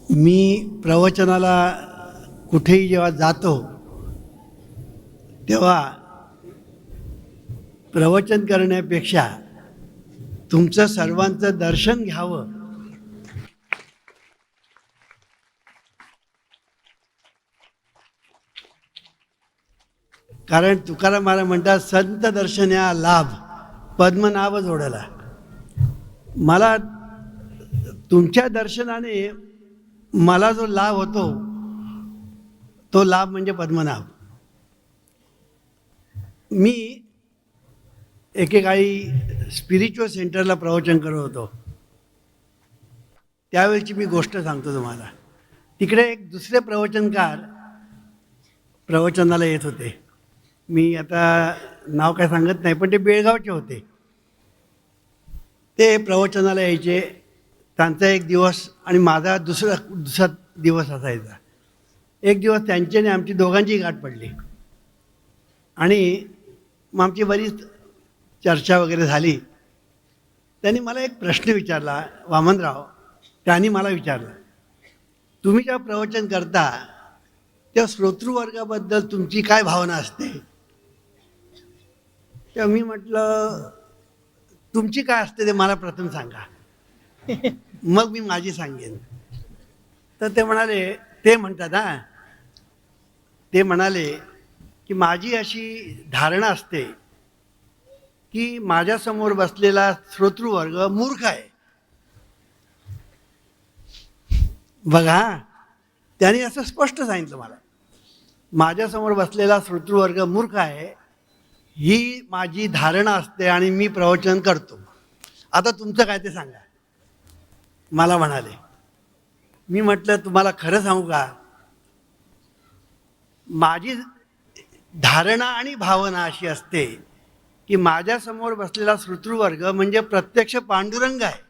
मी प्रवचनाला कुठेही जेव्हा जातो तेव्हा प्रवचन करण्यापेक्षा तुमचं सर्वांचं दर्शन घ्यावं कारण तुकाराम महाराज म्हणतात संत दर्शन्या लाभ पद्मनाभ जोडला. मला तुमच्या दर्शनाने मला जो लाभ होतो तो लाभ म्हणजे पद्मनाभ. मी एकेकाळी स्पिरिच्युअल सेंटरला प्रवचन करत होतो. त्यावेळची मी गोष्ट सांगतो तुम्हाला. तिकडे एक दुसरे प्रवचनकार प्रवचनाला येत होते. मी आता नाव काय सांगत नाही, पण ते बेळगावचे होते. ते प्रवचनाला यायचे. त्यांचा एक दिवस आणि माझा दुसरा दिवस असायचा. एक दिवस त्यांची आणि आमची दोघांची गाठ पडली आणि मग आमची बरीच चर्चा वगैरे झाली. त्यांनी मला एक प्रश्न विचारला, वामनराव. त्यांनी मला विचारलं, तुम्ही जेव्हा प्रवचन करता तेव्हा श्रोतृवर्गाबद्दल तुमची काय भावना असते? तेव्हा मी म्हटलं, तुमची काय असते ते मला प्रथम सांगा, मग मी माझी सांगेन. तर ते म्हणतात ते म्हणाले की माझी अशी धारणा असते की माझ्यासमोर बसलेला श्रोतृवर्ग मूर्ख आहे. बघा, त्यांनी असं स्पष्ट सांगितलं मला, माझ्यासमोर बसलेला श्रोतृवर्ग मूर्ख आहे ही माझी धारणा असते आणि मी प्रवचन करतो. आता तुमचं काय ते सांगा, मला म्हणाले. मी म्हटलं, तुम्हाला खरं सांगू का, माझी धारणा आणि भावना अशी असते की माझ्यासमोर बसलेला श्रोतृवर्ग म्हणजे प्रत्यक्ष पांडुरंग आहे.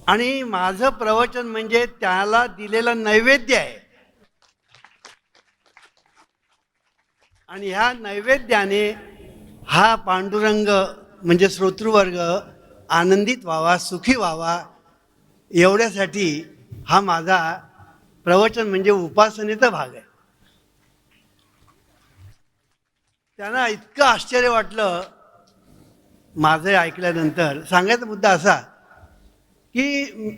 आणि माझं प्रवचन म्हणजे त्याला दिलेलं नैवेद्य आहे. आणि ह्या नैवेद्याने हा पांडुरंग म्हणजे श्रोतृवर्ग आनंदित व्हावा, सुखी व्हावा, एवढ्यासाठी हा माझा प्रवचन म्हणजे उपासनेचा भाग आहे. त्यांना इतकं आश्चर्य वाटलं माझं ऐकल्यानंतर. सांगायचा मुद्दा असा की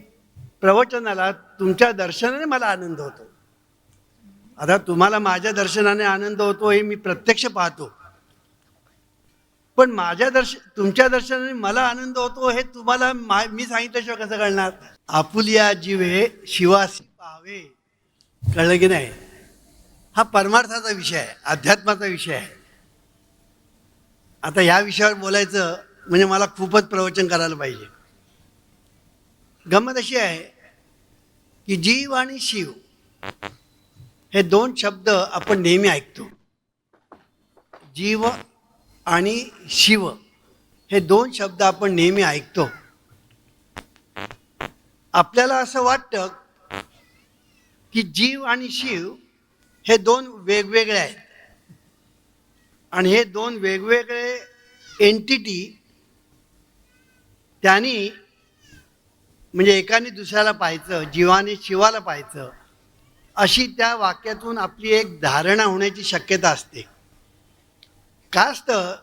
प्रवचनाला तुमच्या दर्शनाने मला आनंद होतो. आता तुम्हाला माझ्या दर्शनाने आनंद होतो हे मी प्रत्यक्ष पाहतो, पण तुमच्या दर्शनाने मला आनंद होतो हे तुम्हाला मी सांगितल्याशिवाय कसं कळणार? आपुलिया जीवे शिवासी पाहावे. कळलं की नाही? हा परमार्थाचा विषय आहे, अध्यात्माचा विषय आहे. आता ह्या विषयावर बोलायचं म्हणजे मला खूपच प्रवचन करायला पाहिजे. गंमत अशी आहे की जीव आणि शिव हे दोन शब्द आपण नेहमी ऐकतो. जीव आणि शिव हे दोन शब्द आपण नेहमी ऐकतो. आपल्याला असं वाटतं की जीव आणि शिव हे दोन वेगवेगळे आहेत आणि हे दोन वेगवेगळे एंटिटी त्यांनी म्हणजे एकाने दुसऱ्याला पाहायचं, जीवाने शिवाला पाहायचं, अशी त्या वाक्यातून आपली एक धारणा होण्याची शक्यता असते. का असतं?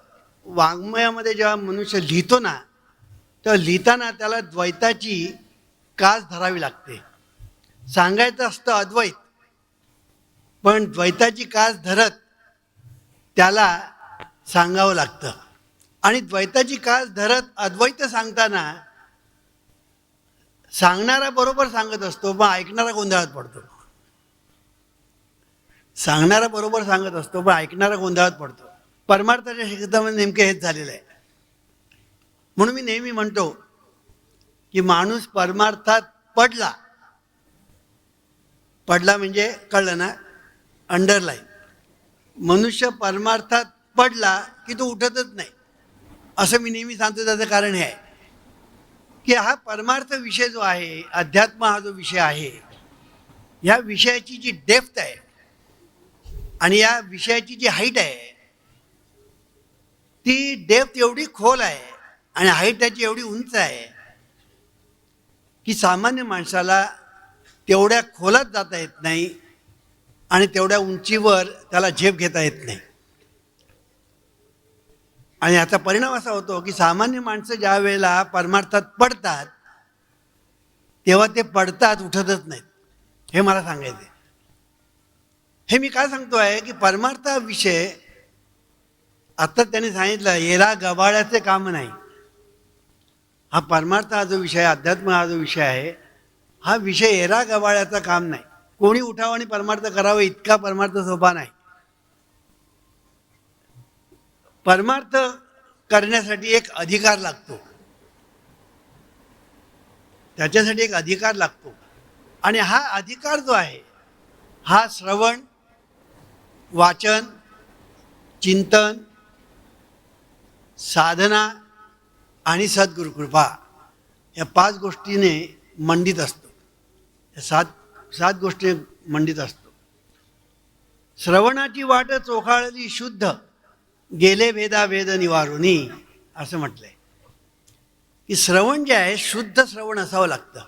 वाङ्मयामध्ये जेव्हा मनुष्य लिहितो ना, तेव्हा लिहिताना त्याला द्वैताची कास धरावी लागते. सांगायचं असतं अद्वैत, पण द्वैताची कास धरत त्याला सांगावं लागतं. आणि द्वैताची कास धरत अद्वैत सांगताना सांगणारा बरोबर सांगत असतो, पण ऐकणारा गोंधळात पडतो. सांगणारा बरोबर सांगत असतो, पण ऐकणारा गोंधळात पडतो. परमार्थाच्या क्षेत्रामध्ये नेमके हेच झालेलं आहे. म्हणून मी नेहमी म्हणतो की माणूस परमार्थात पडला म्हणजे कळलं ना, अंडरलाईन. मनुष्य परमार्थात पडला की तो उठतच नाही, असं मी नेहमी सांगतो. त्याचं कारण हे आहे की हा परमार्थ विषय जो आहे, अध्यात्म हा जो विषय आहे, ह्या विषयाची जी डेप्थ आहे आणि या विषयाची जी हाईट आहे ती डेप्थ एवढी खोल आहे आणि हाईट त्याची एवढी उंच आहे की सामान्य माणसाला तेवढ्या खोलात जाता येत नाही आणि तेवढ्या उंचीवर त्याला झेप घेता येत नाही. आणि याचा परिणाम असा होतो की सामान्य माणसं ज्या वेळेला परमार्थात पडतात तेव्हा ते पडतात, उठतच नाहीत. हे मला सांगायचं आहे. हे मी काय सांगतोय की परमार्थाविषय आता त्यांनी सांगितलं येरा गबाळ्याचे काम नाही. हा परमार्थ हा जो विषय, अध्यात्म हा जो विषय आहे, हा विषय येरा गबाळ्याचा काम नाही. कोणी उठावं आणि परमार्थ करावं इतका परमार्थ सोपा नाही. परमार्थ करण्यासाठी एक अधिकार लागतो, त्याच्यासाठी एक अधिकार लागतो. आणि हा अधिकार जो आहे हा श्रवण, वाचन, चिंतन, साधना आणि सद्गुरु कृपा या 5 गोष्टीने मंडित असतो. या सात गोष्टी मंडित असतो. श्रवणाची वाट चोखाळली शुद्ध, गेले भेदा भेद निवारुनी असं म्हटलंय की श्रवण जे आहे शुद्ध श्रवण असावं लागतं.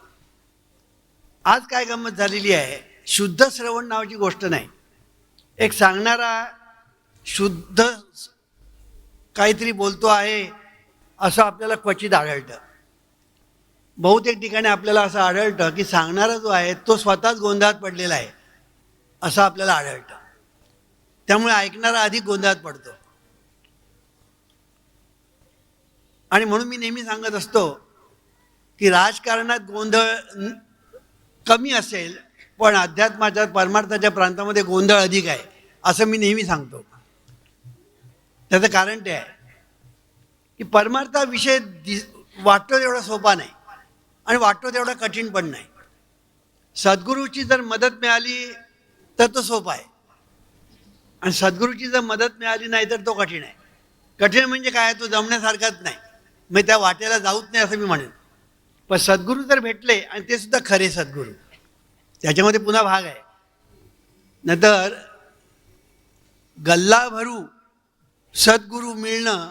आज काय गंमत झालेली आहे, शुद्ध श्रवण नावाची गोष्ट नाही. एक सांगणारा शुद्ध काहीतरी बोलतो आहे असं आपल्याला क्वचित आढळतं. बहुतेक ठिकाणी आपल्याला असं आढळतं की सांगणारा जो आहे तो स्वतःच गोंधळात पडलेला आहे असं आपल्याला आढळतं. त्यामुळे ऐकणारा अधिक गोंधळात पडतो. आणि म्हणून मी नेहमी सांगत असतो की राजकारणात गोंधळ कमी असेल पण अध्यात्माच्या परमार्थाच्या प्रांतामध्ये गोंधळ अधिक आहे असं मी नेहमी सांगतो. त्याचं कारण ते आहे की परमार्थाविषय वाटतो तेवढा सोपा नाही आणि वाटतो तेवढा कठीण पण नाही. सद्गुरूची जर मदत मिळाली तर तो सोपा आहे आणि सद्गुरूची जर मदत मिळाली नाही तर तो कठीण आहे. कठीण म्हणजे काय, तो जमण्यासारखाच नाही, मग त्या वाटेला जाऊच नाही असं मी म्हणेन. पण सद्गुरू जर भेटले आणि ते सुद्धा खरे सद्गुरू, त्याच्यामध्ये पुन्हा भाग आहे. नंतर गल्ला भरू सद्गुरू मिळणं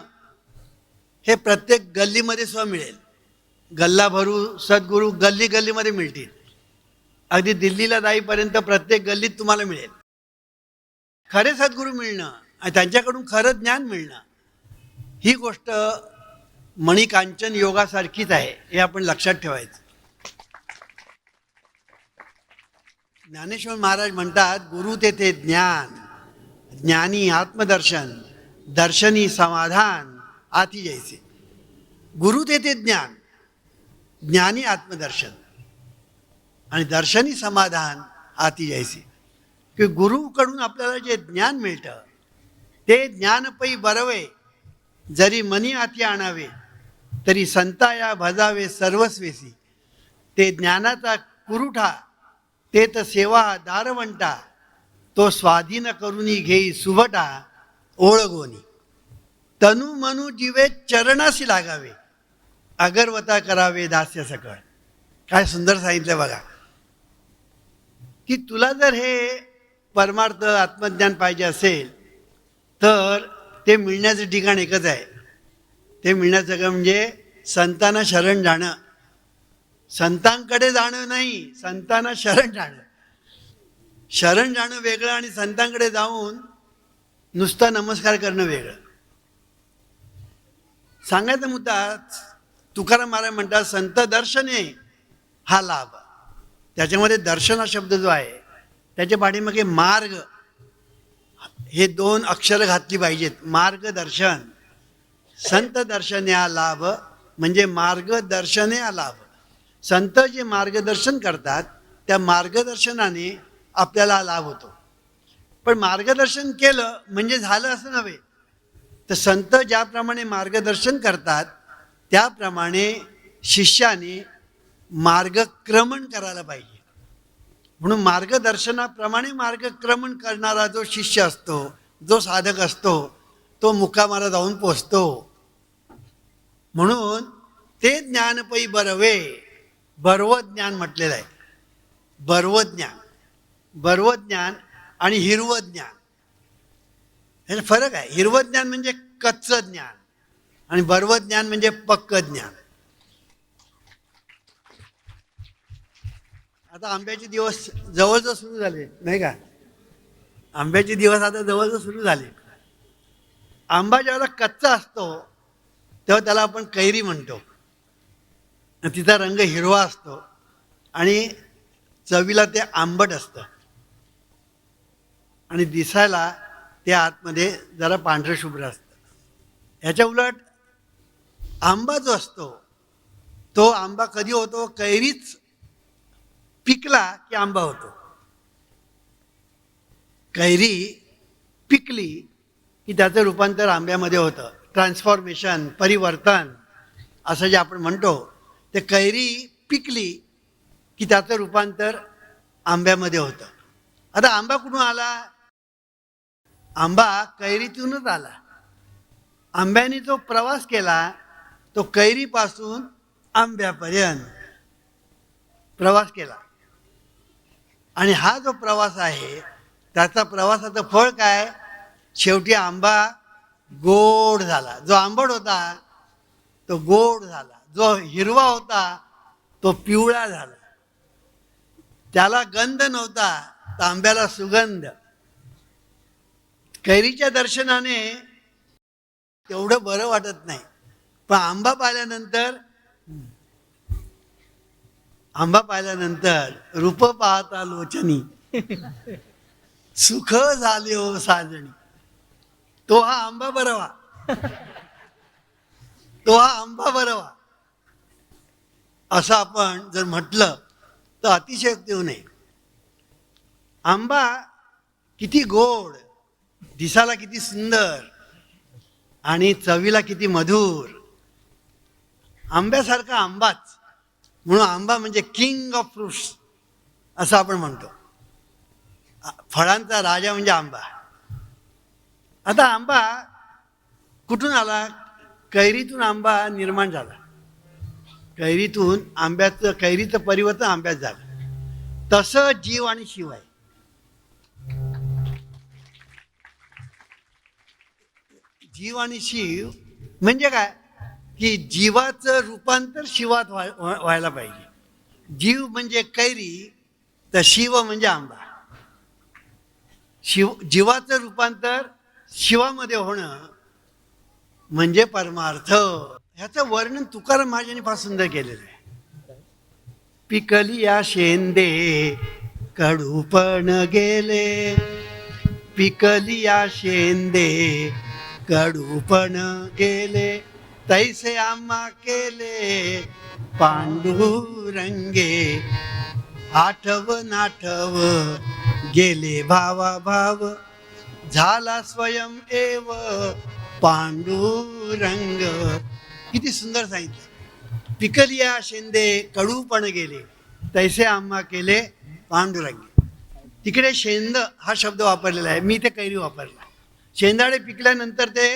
हे प्रत्येक गल्लीमध्ये सुद्धा मिळेल. गल्ला भरू सद्गुरू गल्ली गल्लीमध्ये मिळतील. अगदी दिल्लीला जाईपर्यंत प्रत्येक गल्लीत तुम्हाला मिळेल. खरे सद्गुरू मिळणं आणि त्यांच्याकडून खरं ज्ञान मिळणं ही गोष्ट मणिकांचन योगासारखीच आहे, हे आपण लक्षात ठेवायचं. ज्ञानेश्वर महाराज म्हणतात, गुरु तेथे ज्ञान, ज्ञानी आत्मदर्शन, दर्शनी समाधान आती जैसे. गुरु तेथे ज्ञान, ज्ञानी आत्मदर्शन आणि दर्शनी समाधान आती जैसे. की गुरुकडून आपल्याला जे ज्ञान मिळतं ते ज्ञान पै बरवे, जरी मनी आती आणावे, तरी संताया भजावे सर्वस्वेसी. ते ज्ञानाचा कुरुठा, ते तर सेवा दारवंटा, तो स्वाधीन करुनी घेई सुभटा ओळगोनी. तनु मनु जीवे चरणाशी लागावे, अगरवता करावे दास्य सकळ. काय सुंदर सांगितलं बघा की तुला जर हे परमार्थ आत्मज्ञान पाहिजे असेल तर ते मिळण्याचं ठिकाण एकच आहे. ते मिळण्याचं का म्हणजे संतांना शरण जाणं. संतांकडे जाणं नाही, संतांना शरण जाणं. शरण जाणं वेगळं आणि संतांकडे जाऊन नुसता नमस्कार करणं वेगळं. सांगायचा मुद्दा, तुकाराम महाराज म्हणतात संत दर्शने हा लाभ. त्याच्यामध्ये दर्शन हा शब्द जो आहे त्याच्या पाठीमागे मार्ग हे 2 अक्षरं घातली पाहिजेत. मार्गदर्शन, संत दर्शने हा लाभ म्हणजे मार्गदर्शने हा लाभ. संत जे मार्गदर्शन करतात त्या मार्गदर्शनाने आपल्याला लाभ होतो. पण मार्गदर्शन केलं म्हणजे झालं असं नव्हे. तर संत ज्याप्रमाणे मार्गदर्शन करतात त्याप्रमाणे शिष्याने मार्गक्रमण करायला पाहिजे. म्हणून मार्गदर्शनाप्रमाणे मार्गक्रमण करणारा जो शिष्य असतो, जो साधक असतो, तो मुक्कामाला जाऊन पोचतो. म्हणून ते ज्ञान पै बरवे, बरव ज्ञान म्हटलेलं आहे. बरव ज्ञान, बरव ज्ञान आणि हिरवं ज्ञान हे फरक आहे. हिरवं ज्ञान म्हणजे कच्चं ज्ञान आणि बर्व ज्ञान म्हणजे पक्क ज्ञान. आता आंब्याचे दिवस जवळच सुरू झाले नाही का? आंब्याचे दिवस आता जवळच सुरू झाले. आंबा ज्यावेळेला कच्चा असतो तेव्हा त्याला आपण कैरी म्हणतो. तिचा रंग हिरवा असतो आणि चवीला ते आंबट असतं आणि दिसायला ते आतमध्ये जरा पांढरं शुभ्र असतं. ह्याच्या उलट आंबा जो असतो तो आंबा कधी होतो? कैरीच पिकला की आंबा होतो. कैरी पिकली की त्याचं रूपांतर आंब्यामध्ये होतं. ट्रान्सफॉर्मेशन, परिवर्तन असं जे आपण म्हणतो ते कैरी पिकली की त्याचं रूपांतर आंब्यामध्ये होतं. आता आंबा कुठून आला? आंबा कैरीतूनच आला. आंब्याने जो प्रवास केला तो कैरीपासून आंब्यापर्यंत प्रवास केला आणि हा जो प्रवास आहे त्याचा प्रवासाचं फळ काय? शेवटी आंबा गोड झाला. जो आंबट होता तो गोड झाला. जो हिरवा होता तो पिवळा झाला. त्याला गंध नव्हता तर आंब्याला सुगंध. कैरीच्या दर्शनाने तेवढं बरं वाटत नाही, पण आंबा पाहिल्यानंतर रूप पाहता लोचनी सुख झाले हो साजणी. तो हा आंबा बरवा. तो हा आंबा बरवा असं आपण जर म्हटलं तर अतिशयोक्ती होऊ नये. आंबा किती गोड, दिसायला किती सुंदर आणि चवीला किती मधुर. आंब्यासारखा आंबाच, म्हणून आंबा म्हणजे किंग ऑफ फ्रुट्स असं आपण म्हणतो. फळांचा राजा म्हणजे आंबा. आता आंबा कुठून आला? कैरीतून आंबा निर्माण झाला. कैरीचं परिवर्तन आंब्यात झालं. तसं जीव आणि शिव आहे. जीव आणि शिव म्हणजे काय? की जीवाचं रूपांतर शिवात व्हायला पाहिजे. जीव म्हणजे कैरी तर शिव म्हणजे आंबा. जीवाचं रूपांतर शिवामध्ये होणं म्हणजे परमार्थ. ह्याचं वर्णन तुकाराम महाराजांनी फार सुंदर केलेलं आहे. पिकली या शेंदे कडूपण गेले, पिकली या शेंदे कडूपण गेले, तैसे आम्हा केले पांडुरंगे. आठव नाठव गेले भावा भाव, झाला स्वयं एव पांडुरंग. किती सुंदर सांगितलं. पिकलिया शेंदे कडूपण गेले, तैसे आम्हा केले पांडुरंग. तिकडे शेंद हा शब्द वापरलेला आहे, मी ते कैरी वापरला. शेंदाडे पिकल्यानंतर ते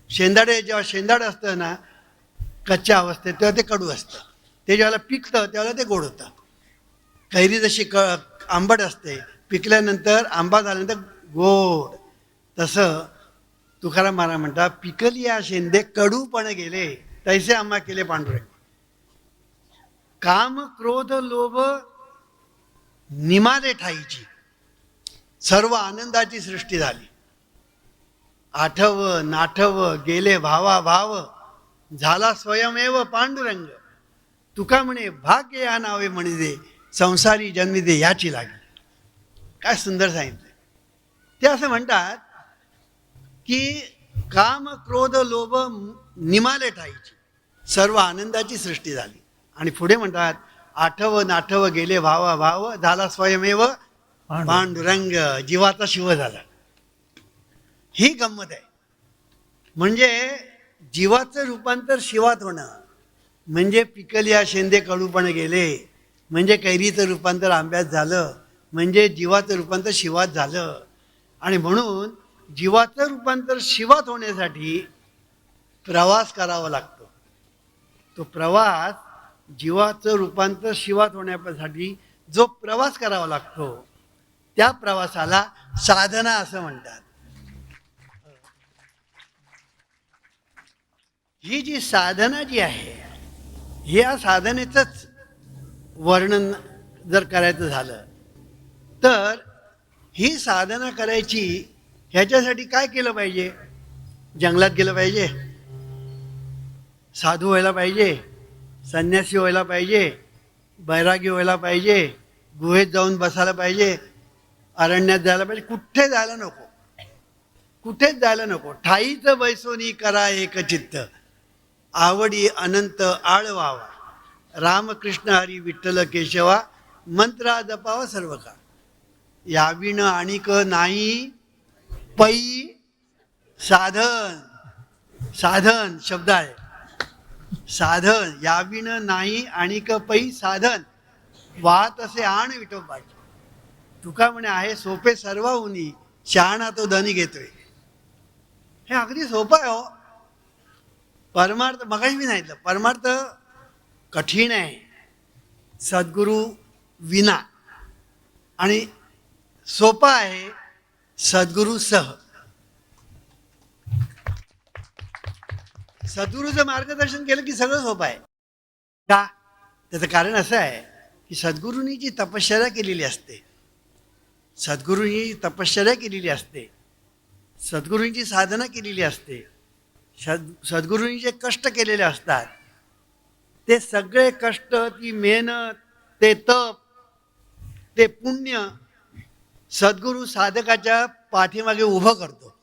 जेव्हा शेंदाड असतं ना कच्च्या अवस्थेत तेव्हा ते कडू असतं. ते ज्यावेळेला पिकतं त्यावेळेला ते गोड होतं. कैरी जशी आंबट असते, पिकल्यानंतर आंबा झाल्यानंतर गोड. तसं तुकाराम महाराज म्हणतात, पिकली या शेंदे कडूपण गेले, तैसे आम्हा केले पांडुरंग. काम क्रोध लोभ निमाले ठाईची, सर्व आनंदाची सृष्टी झाली. आठव नाठव गेले भावा भाव, झाला स्वयमेव पांडुरंग. तुका म्हणे भाग्य या नावे म्हणजे संसारी जन्मी दे याची लागली. काय सुंदर सांगितलं. ते असं म्हणतात की काम क्रोध लोभ निमाले ठाईची, सर्व आनंदाची सृष्टी झाली. आणि पुढे म्हणतात आठव नाठव गेले भावा भाव, झाला स्वयमेव पांडुरंग. जीवाचा शिव झाला. ही गंमत आहे. म्हणजे जीवाचं रूपांतर शिवात होणं म्हणजे पिकलिया शेंदे कडूपण गेले, म्हणजे कैरीचं रूपांतर आंब्यात झालं, म्हणजे जीवाचं रूपांतर शिवात झालं. आणि म्हणून जीवाचं रूपांतर शिवात होण्यासाठी प्रवास करावा लागतो. तो प्रवास, जीवाचं रूपांतर शिवात होण्यासाठी जो प्रवास करावा लागतो त्या प्रवासाला साधना असं म्हणतात. ही जी साधना जी आहे, या साधनेचंच वर्णन जर करायचं झालं तर ही साधना करायची, ह्याच्यासाठी काय केलं पाहिजे? जंगलात गेलं पाहिजे, साधू व्हायला पाहिजे, संन्यासी व्हायला पाहिजे, बैरागी व्हायला पाहिजे, गुहेत जाऊन बसायला पाहिजे, अरण्यात जायला पाहिजे? कुठे जायला नको, कुठेच जायला नको. ठाईच बैसोनी करा एक चित्त, आवडी अनंत आळ व्हावा, रामकृष्ण हरी विठ्ठल केशवा, मंत्रा जपावा सर्व का. याविण आणिक नाही पै साधन. साधन शब्द आहे, साधन. याविण नाही आणिक पै साधन, वाहत असे आण विठोबाची. तुका म्हणे आहे सोपे सर्वाहुनी, शहाणा तो धनी घेतोय. हे अगदी सोपं आहे हो. परमार्थ मगाशी मी सांगितलं, परमार्थ कठीण आहे सद्गुरू विना, आणि सोपा आहे सद्गुरू सह. सद्गुरूचं मार्गदर्शन केलं की सगळं सोपं आहे. का? त्याचं कारण असं आहे की सद्गुरूंनी जी तपश्चर्या केलेली असते, सद्गुरूंनी तपश्चर्या केलेली असते, सद्गुरूंची साधना केलेली असते, सद्गुरूंनी जे कष्ट केलेले असतात, ते सगळे कष्ट, ती मेहनत, ते तप, ते पुण्य सद्गुरू साधकाच्या पाठीमागे उभं करतो.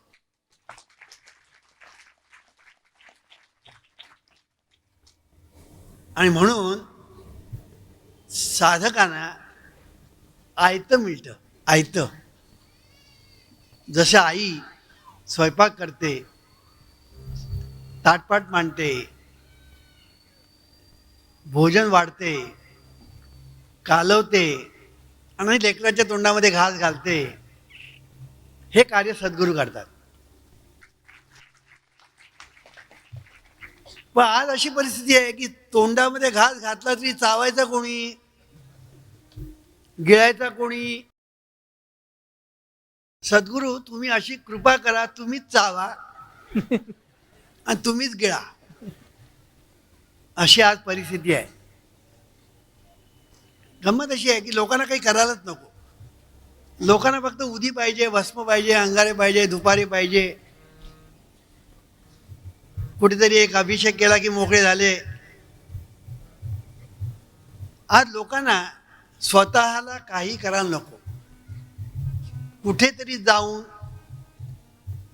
आणि म्हणून साधकांना आयतं मिळतं. आयतं. जसं आई स्वयंपाक करते, ताटपाट मांडते, भोजन वाढते, कालवते आणि लेकराच्या तोंडामध्ये घास घालते, हे कार्य सद्गुरू करतात. पण आज अशी परिस्थिती आहे की तोंडामध्ये घास घातला तरी चावायचा कोणी, गिळायचा कोणी. सद्गुरू तुम्ही अशी कृपा करा, तुम्हीच चावा आणि तुम्हीच गिळा, अशी आज परिस्थिती आहे. गंमत अशी आहे की लोकांना काही करायलाच नको. लोकांना फक्त उदी पाहिजे, भस्म पाहिजे, अंगारे पाहिजे, दुपारी पाहिजे, कुठेतरी एक अभिषेक केला की मोकळे झाले. आज लोकांना स्वतःला काही करायला नको, कुठेतरी जाऊन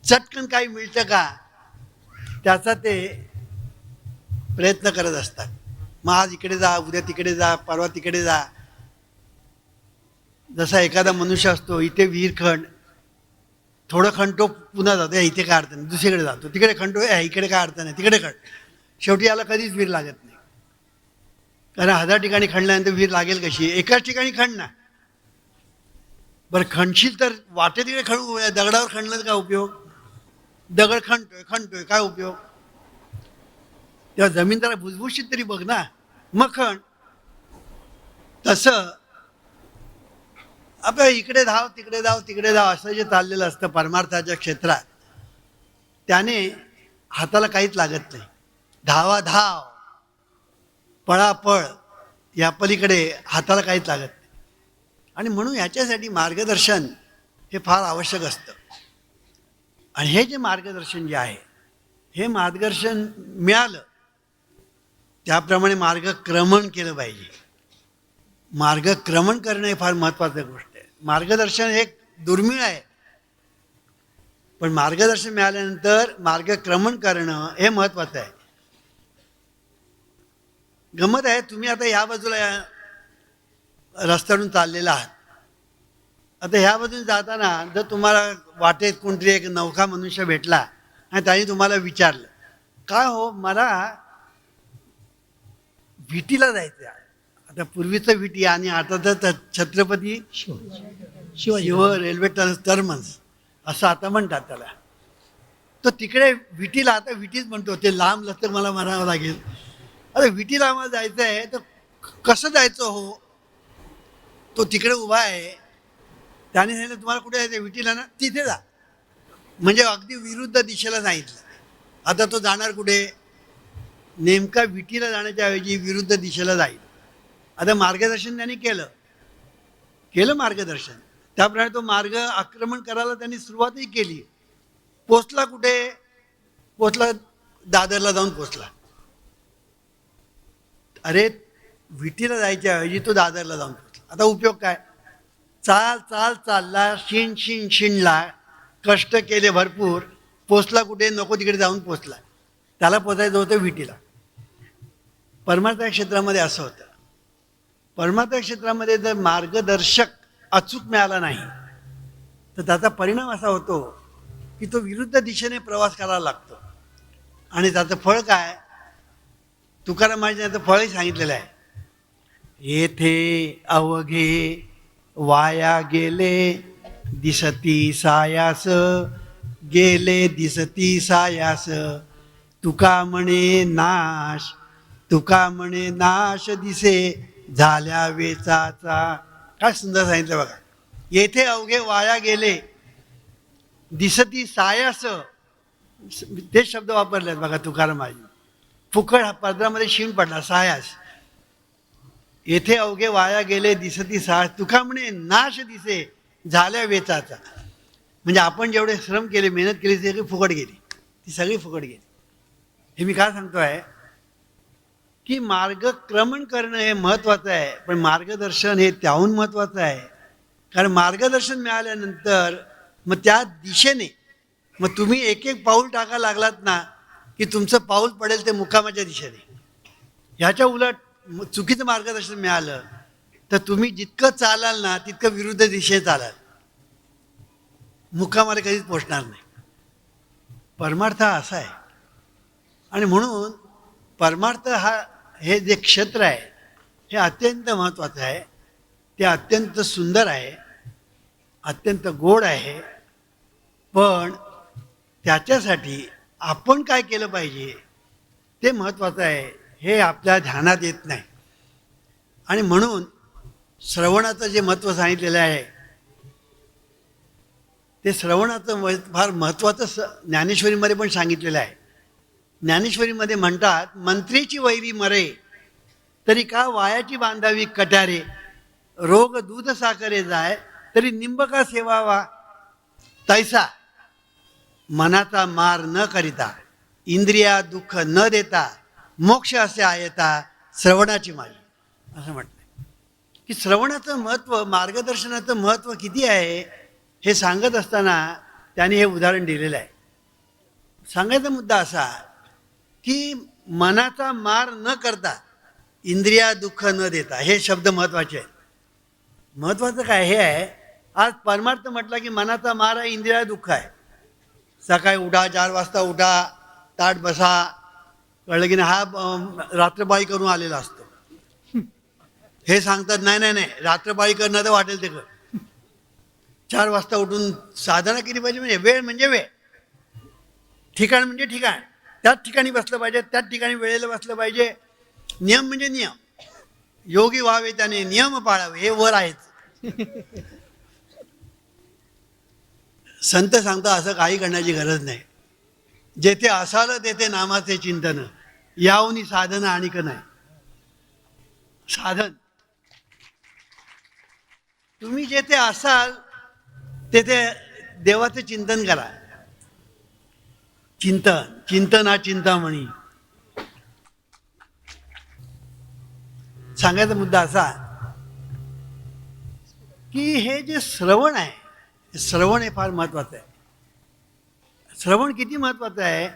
चटकन काही मिळतं का त्याचा ते प्रयत्न करत असतात. मग आज इकडे जा, उद्या तिकडे जा, परवा तिकडे जा. जसा एखादा मनुष्य असतो, इथे विहीर खण, थोडं खणतो, पुन्हा जातो, इथे काय अर्थ नाही, दुसरीकडे जातो, तिकडे खणतो, इकडे काय अर्थ नाही, तिकडे खण. शेवटी याला कधीच विहीर लागत नाही. कारण 1000 ठिकाणी खणल्यानंतर विहीर लागेल कशी? एकाच ठिकाणी खण ना. बरं खणशील तर वाटे तिकडे खणू, दगडावर खणलं काय उपयोग? दगड खणतोय खणतोय काय उपयोग? तेव्हा जमीन जरा भुसभुशीत तरी बघ ना, मग खण. तसं आपल्या इकडे धाव तिकडे धाव तिकडे धाव असं जे चाललेलं असतं परमार्थाच्या क्षेत्रात, त्याने हाताला काहीच लागत नाही. धावा धाव, पळापळ, या पलीकडे हाताला काहीच लागत नाही. आणि म्हणून ह्याच्यासाठी मार्गदर्शन हे फार आवश्यक असतं. आणि हे जे मार्गदर्शन जे आहे, हे मार्गदर्शन मिळालं त्याप्रमाणे मार्गक्रमण केलं पाहिजे. मार्गक्रमण करणं हे फार महत्त्वाची गोष्ट आहे. मार्गदर्शन हे दुर्मिळ आहे, पण मार्गदर्शन मिळाल्यानंतर मार्गक्रमण करणं हे महत्त्वाचं आहे. गंमत आहे, तुम्ही आता ह्या बाजूला रस्त्यावरून चाललेला आहात. आता ह्या बाजून जाताना जर तुम्हाला वाटेत कोणतरी एक नवखा मनुष्य भेटला आणि त्याने तुम्हाला विचारलं, काय हो, मला विटीला जायचं आहे. आता पूर्वीचं विटी आणि आता तर छत्रपती शिव रेल्वे टर्मिनस असं आता म्हणतात त्याला. तो तिकडे विटीला, आता विटीच म्हणतो, ते लांब लचक मला म्हणावं लागेल. अरे विटीला आम्हाला जायचं आहे, तर कसं जायचं हो? तो तिकडे उभा आहे, त्याने सांगितलं तुम्हाला कुठे जायचं? विटीला ना, तिथे जा. म्हणजे अगदी विरुद्ध दिशेला सांगितलं. आता तो जाणार कुठे? नेमका विटीला जाण्याच्या ऐवजी विरुद्ध दिशेला जाईल. आता मार्गदर्शन त्यांनी केलं मार्गदर्शन, त्याप्रमाणे तो मार्ग आक्रमण करायला त्यांनी सुरुवातही केली. पोचला कुठे? पोचला दादरला जाऊन पोचला. अरे विटीला जायच्या ऐवजी तो दादरला जाऊन पोचला. आता उपयोग काय? चालला, शिणला, कष्ट केले भरपूर, पोचला कुठे? नको तिकडे जाऊन पोचला. त्याला पोचायचं होतं विटीला. परमार्थ क्षेत्रामध्ये असं होतं. परमार्थ क्षेत्रामध्ये जर मार्गदर्शक अचूक मिळाला नाही तर त्याचा परिणाम असा होतो की तो विरुद्ध दिशेने प्रवास करायला लागतो. आणि त्याचं फळ काय? तुकाराम महाराजांचं फळही सांगितलेलं आहे. येथे अवघे वाया गेले दिसती सायास, गेले दिसती सायास, तुका म्हणे नाश दिसे झाल्या वेचाचा. काय सुंदर सांगितलं बघा. येथे अवघे वाया गेले दिसती सायास, ते शब्द वापरलेत बघा तुकाराम महाराज. फुकट हा पदरामध्ये शिण पडला सायास. येथे अवघे वाया गेले दिसती सायास, तुका म्हणे नाश दिसे झाल्या वेचाचा. म्हणजे आपण जेवढे श्रम केले, मेहनत केली, ती सगळी फुकट गेली. ती सगळी फुकट गेली. हे मी काय सांगतोय की मार्गक्रमण करणं हे महत्त्वाचं आहे, पण मार्गदर्शन हे त्याहून महत्त्वाचं आहे. कारण मार्गदर्शन मिळाल्यानंतर मग त्या दिशेने मग तुम्ही एक एक पाऊल टाकायला लागलात ना की तुमचं पाऊल पडेल ते मुक्कामाच्या दिशेने. ह्याच्या उलट चुकीचं मार्गदर्शन मिळालं तर तुम्ही जितकं चालाल ना तितकं विरुद्ध दिशेने चालाल, मुक्कामाला कधीच पोचणार नाही. परमार्थ हा असा आहे. आणि म्हणून परमार्थ हे जे क्षेत्र आहे हे अत्यंत महत्त्वाचं आहे. ते अत्यंत सुंदर आहे, अत्यंत गोड आहे. पण त्याच्यासाठी आपण काय केलं पाहिजे ते महत्त्वाचं आहे. हे आपल्या ध्यानात येत नाही. आणि म्हणून श्रवणाचं जे महत्त्व सांगितलेलं आहे ते श्रवणाचं फार महत्त्वाचं ज्ञानेश्वरीमध्ये पण सांगितलेलं आहे. ज्ञानेश्वरीमध्ये म्हणतात, मंत्रीची वैरी मरे तरी का वायाची बांधावी कट्यारे, रोग दूध साखरे जाय तरी निंब का सेवावा, तैसा मनाचा मार न करिता इंद्रिया दुःख न देता मोक्ष असे आयता श्रवणाची माझी. असं म्हटलंय की श्रवणाचं महत्त्व, मार्गदर्शनाचं महत्त्व किती आहे हे सांगत असताना त्यांनी हे उदाहरण दिलेलं आहे. सांगायचा मुद्दा असा की मनाचा मार न करता इंद्रिया दुःख न देता, हे शब्द महत्त्वाचे आहेत. महत्त्वाचं काय हे आहे, आज परमार्थ म्हटलं की मनाचा मार आहे, इंद्रिया दुःख आहे. सकाळी उठा, 4 वाजता उठा, ताट बसा, कळलं की नाही, हा रात्रपाळी करून आलेला असतो. हे सांगतात नाही नाही नाही, रात्रपाळी करणं तर वाटेल ते कर. 4 वाजता उठून साधना केली पाहिजे. म्हणजे वेळ, ठिकाण म्हणजे ठिकाण, त्याच ठिकाणी बसलं पाहिजे, त्याच ठिकाणी वेळेला बसलं पाहिजे. नियम म्हणजे नियम, योगी व्हावे त्याने नियम पाळावे, हे वर आहेच. संत सांगता असं काही करण्याची गरज नाही. जेथे असाल तेथे नामाचे चिंतन, यावनी साधन आणिक नाही. साधन तुम्ही जेथे असाल तेथे देवाचे चिंतन करा. चिंतन हा चिंतामणी. सांगायचा मुद्दा असा की हे जे श्रवण आहे, श्रवण हे फार महत्त्वाचं आहे. श्रवण किती महत्त्वाचं आहे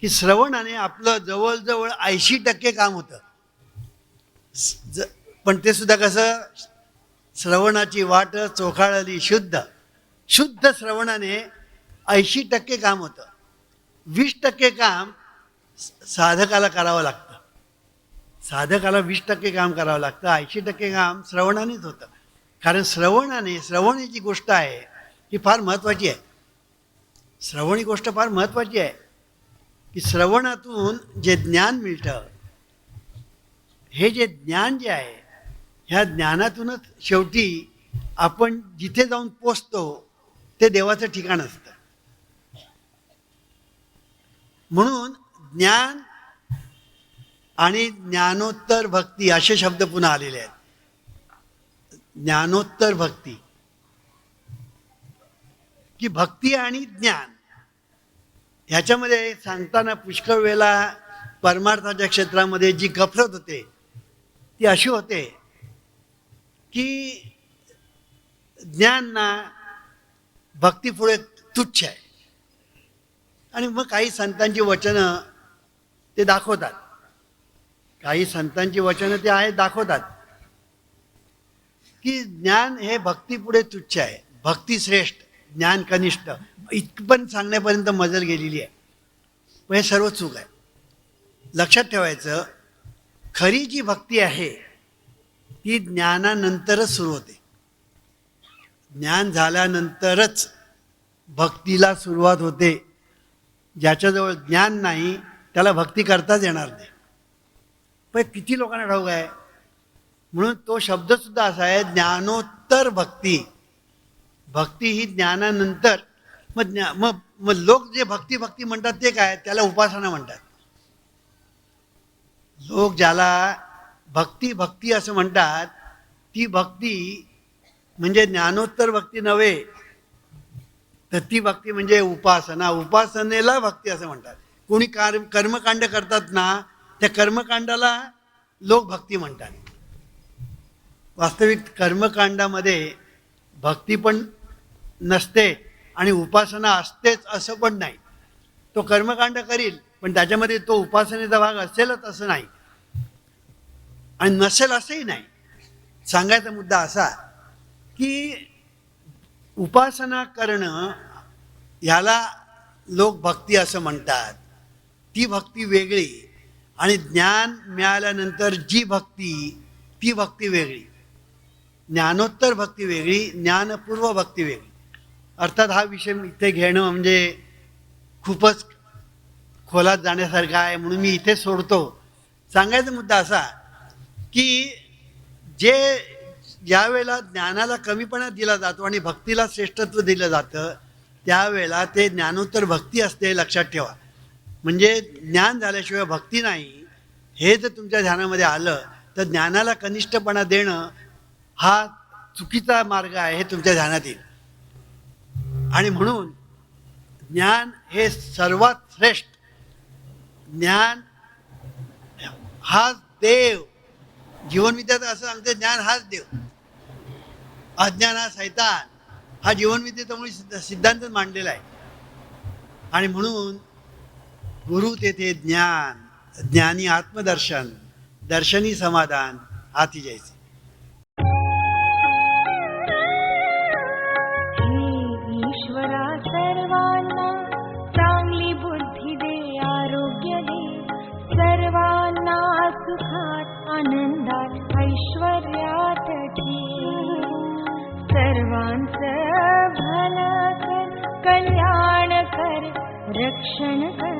की श्रवणाने आपलं जवळजवळ 80% काम होतं. पण ते सुद्धा कसं, श्रवणाची वाट चोखाळली शुद्ध श्रवणाने 80% काम होतं. 20% काम साधकाला करावं लागतं. साधकाला 20% काम करावं लागतं, 80% काम श्रवणानेच होतं. कारण श्रवण ही जी गोष्ट आहे ही फार महत्त्वाची आहे. श्रवण ही गोष्ट फार महत्त्वाची आहे की श्रवणातून जे ज्ञान मिळतं, हे जे ज्ञान जे आहे, ह्या ज्ञानातूनच शेवटी आपण जिथे जाऊन पोचतो ते देवाचं ठिकाण असतं. म्हणून ज्ञान आणि ज्ञानोत्तर भक्ती असे शब्द पुन्हा आलेले आहेत. ज्ञानोत्तर भक्ती, की भक्ती आणि ज्ञान ह्याच्यामध्ये सांगताना पुष्कळ वेळेला परमार्थाच्या क्षेत्रामध्ये जी गफलत होते ती अशी होते की ज्ञान ना भक्ती पुढे तुच्छ आहे. आणि मग काही संतांची वचनं ते दाखवतात, काही संतांची वचनं ते आहेत दाखवतात की ज्ञान हे भक्तीपुढे तुच्छ आहे, भक्ती श्रेष्ठ, ज्ञान कनिष्ठ, इतकं सांगण्यापर्यंत मजल गेलेली आहे. पण हे सर्व चूक आहे. लक्षात ठेवायचं, खरी जी भक्ती आहे ती ज्ञानानंतरच सुरू होते. ज्ञान झाल्यानंतरच भक्तीला सुरुवात होते. ज्याच्याजवळ ज्ञान नाही त्याला भक्ती करताच येणार नाही. पण किती लोकांना ठाऊक आहे. म्हणून तो शब्दसुद्धा असा आहे, ज्ञानोत्तर भक्ती. भक्ती ही ज्ञानानंतर. मग लोक जे भक्ती भक्ती म्हणतात ते काय, त्याला उपासना म्हणतात. लोक ज्याला भक्ती भक्ती असं म्हणतात ती भक्ती म्हणजे ज्ञानोत्तर भक्ती नव्हे, तर ती भक्ती म्हणजे उपासना. उपासनेला भक्ती असं म्हणतात. कोणी कर्मकांड करतात ना, त्या कर्मकांडाला लोक भक्ती म्हणतात. वास्तविक कर्मकांडामध्ये भक्ती पण नसते आणि उपासना असतेच असं पण नाही. तो कर्मकांड करील पण त्याच्यामध्ये तो उपासनेचा भाग असेलच असं नाही, आणि नसेल असंही नाही. सांगायचा मुद्दा असा की उपासना करणं ह्याला लोक भक्ती असं म्हणतात. ती भक्ती वेगळी, आणि ज्ञान मिळाल्यानंतर जी भक्ती ती भक्ती वेगळी. ज्ञानोत्तर भक्ती वेगळी, ज्ञानपूर्व भक्ती वेगळी. अर्थात हा विषय इथे घेणं म्हणजे खूपच खोलात जाण्यासारखा आहे, म्हणून मी इथे सोडतो. सांगायचा मुद्दा असा की ज्या वेळेला ज्ञानाला कमीपणा दिला जातो आणि भक्तीला श्रेष्ठत्व दिलं जातं, त्यावेळेला ते ज्ञानोत्तर भक्ती असते, लक्षात ठेवा. म्हणजे ज्ञान झाल्याशिवाय भक्ती नाही, हे जर तुमच्या ध्यानामध्ये आलं तर ज्ञानाला कनिष्ठपणा देणं हा चुकीचा मार्ग आहे, हे तुमच्या ध्यानात येईल. आणि म्हणून ज्ञान हे सर्वात श्रेष्ठ. ज्ञान हाच देव. जीवनविद्यात असं सांगते, ज्ञान हाच देव, अज्ञान हा सैतान. हा जीवनविद्येचा मुळे सिद्धांत मांडलेला आहे. आणि म्हणून गुरु तेथे ज्ञान, ज्ञानी आत्मदर्शन, दर्शनी समाधान, हाती जायचे. ईश्वरा सर्वांना चांगली बुद्धी दे, आरोग्य दे, सर्वांना सुखात आनंदात ऐश्वर्यात ठेव. सर्वांचं भलं कर, कल्याण कर, रक्षण कर.